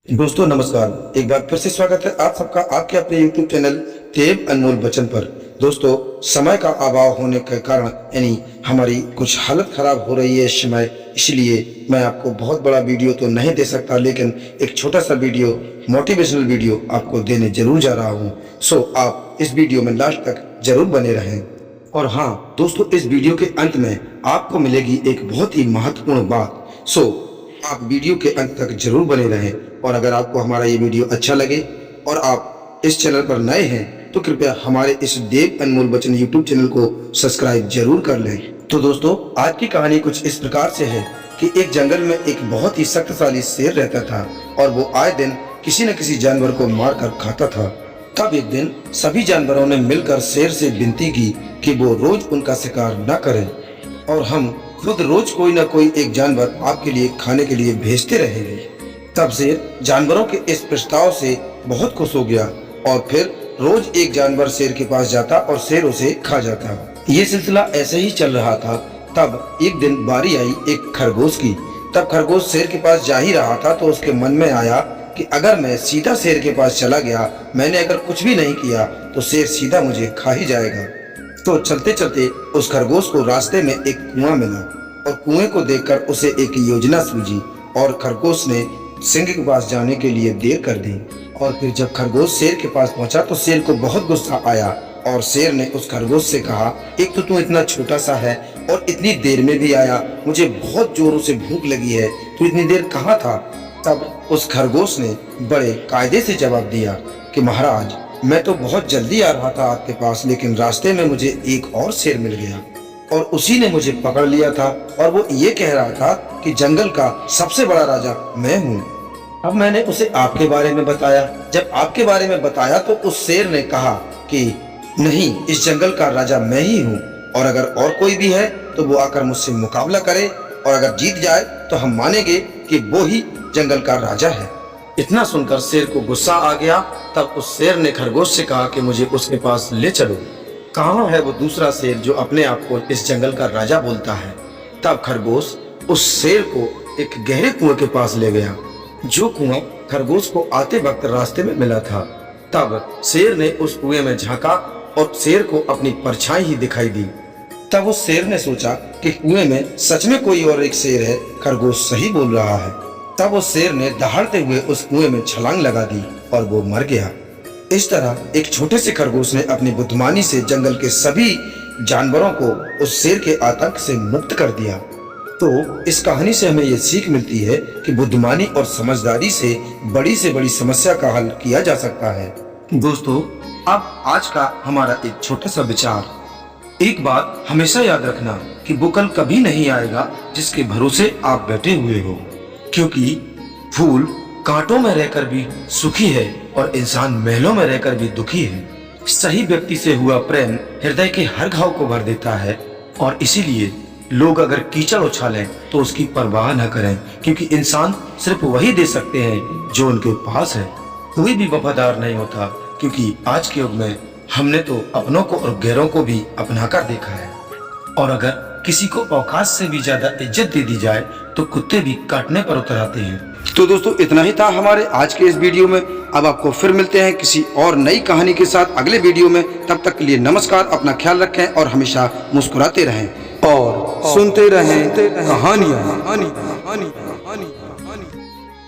दोस्तों नमस्कार। एक बार फिर से स्वागत है आप सबका आपके अपने YouTube चैनल तेब अनमोल बचन पर। दोस्तों समय का अभाव होने के कारण यानी हमारी कुछ हालत खराब हो रही है इस समय, इसलिए मैं आपको बहुत बड़ा वीडियो तो नहीं दे सकता, लेकिन एक छोटा सा वीडियो मोटिवेशनल वीडियो आपको देने जरूर जा रहा हूँ। सो आप इस वीडियो में लास्ट तक जरूर बने रहें। और हाँ दोस्तों, इस वीडियो के अंत में आपको मिलेगी एक बहुत ही महत्वपूर्ण बात। सो आप वीडियो के अंत तक जरूर बने रहें। और अगर आपको हमारा ये वीडियो अच्छा लगे और आप इस चैनल पर नए हैं तो कृपया हमारे इस देव अनमोल बचन यूट्यूब चैनल को सब्सक्राइब जरूर कर लें। तो दोस्तों आज की कहानी कुछ इस प्रकार से है कि एक जंगल में एक बहुत ही शक्तिशाली शेर रहता था और वो आए दिन किसी न किसी जानवर को मार कर खाता था। तब एक दिन सभी जानवरों ने मिलकर शेर से विनती की कि वो रोज उनका शिकार न करें और हम खुद रोज कोई न कोई एक जानवर आपके लिए खाने के लिए भेजते रहेंगे। तब शेर जानवरों के इस प्रस्ताव से बहुत खुश हो गया और फिर रोज एक जानवर शेर के पास जाता और शेर उसे खा जाता। ये सिलसिला ऐसे ही चल रहा था। तब एक दिन बारी आई एक खरगोश की। तब खरगोश शेर के पास जा ही रहा था तो उसके मन में आया कि अगर मैं सीधा शेर के पास चला गया, मैंने अगर कुछ भी नहीं किया तो शेर सीधा मुझे खा ही जाएगा। तो चलते चलते उस खरगोश को रास्ते में एक कुआं मिला और कुएं को देखकर उसे एक योजना सूझी और खरगोश ने सिंह के पास जाने के लिए देर कर दी। और फिर जब खरगोश शेर के पास पहुंचा तो शेर को बहुत गुस्सा आया और शेर ने उस खरगोश से कहा, एक तो तू इतना छोटा सा है और इतनी देर में भी आया, मुझे बहुत जोरों से भूख लगी है, तू इतनी देर कहाँ था? तब उस खरगोश ने बड़े कायदे से जवाब दिया कि महाराज, मैं तो बहुत जल्दी आ रहा था आपके पास, लेकिन रास्ते में मुझे एक और शेर मिल गया और उसी ने मुझे पकड़ लिया था और वो ये कह रहा था कि जंगल का सबसे बड़ा राजा मैं हूँ। अब मैंने उसे आपके बारे में बताया। जब आपके बारे में बताया तो उस शेर ने कहा कि नहीं, इस जंगल का राजा मैं ही हूँ और अगर और कोई भी है तो वो आकर मुझसे मुकाबला करे और अगर जीत जाए तो हम मानेंगे कि वो ही जंगल का राजा है। इतना सुनकर शेर को गुस्सा आ गया। तब उस शेर ने खरगोश से कहा कि मुझे उसके पास ले चलो। कहाँ है वो दूसरा शेर जो अपने आप को इस जंगल का राजा बोलता है? तब खरगोश उस शेर को एक गहरे कुएं के पास ले गया, जो कुआं खरगोश को आते वक्त रास्ते में मिला था। तब शेर ने उस कुएं में झांका और शेर को अपनी परछाई ही दिखाई दी। तब उस शेर ने सोचा कि कुएं में सच में कोई और एक शेर है, खरगोश सही बोल रहा है। तब उस शेर ने दहाड़ते हुए उस कुएं में छलांग लगा दी और वो मर गया। इस तरह एक छोटे से खरगोश ने अपनी बुद्धिमानी से जंगल के सभी जानवरों को उस शेर के आतंक से मुक्त कर दिया। तो इस कहानी से हमें ये सीख मिलती है कि बुद्धिमानी और समझदारी से बड़ी समस्या का हल किया जा सकता है। दोस्तों अब आज का हमारा एक छोटा सा विचार, एक बात हमेशा याद रखना कि वो कल कभी नहीं आएगा जिसके भरोसे आप बैठे हुए हो, क्योंकि फूल कांटों में रहकर भी सुखी है और इंसान महलों में रहकर भी दुखी है। सही व्यक्ति से हुआ प्रेम हृदय के हर घाव को भर देता है और इसीलिए लोग अगर कीचड़ उछालें तो उसकी परवाह न करें, क्योंकि इंसान सिर्फ वही दे सकते हैं जो उनके पास है। कोई भी वफादार नहीं होता, क्योंकि आज के युग में हमने तो अपनों को और गैरों को भी अपना कर देखा है। और अगर किसी को औकात से भी ज्यादा इज्जत दे दी जाए तो कुत्ते भी काटने पर उतर आते हैं। तो दोस्तों इतना ही था हमारे आज के इस वीडियो में। अब आपको फिर मिलते हैं किसी और नई कहानी के साथ अगले वीडियो में। तब तक के लिए नमस्कार, अपना ख्याल रखें और हमेशा मुस्कुराते रहें और सुनते रहें कहानियाँ।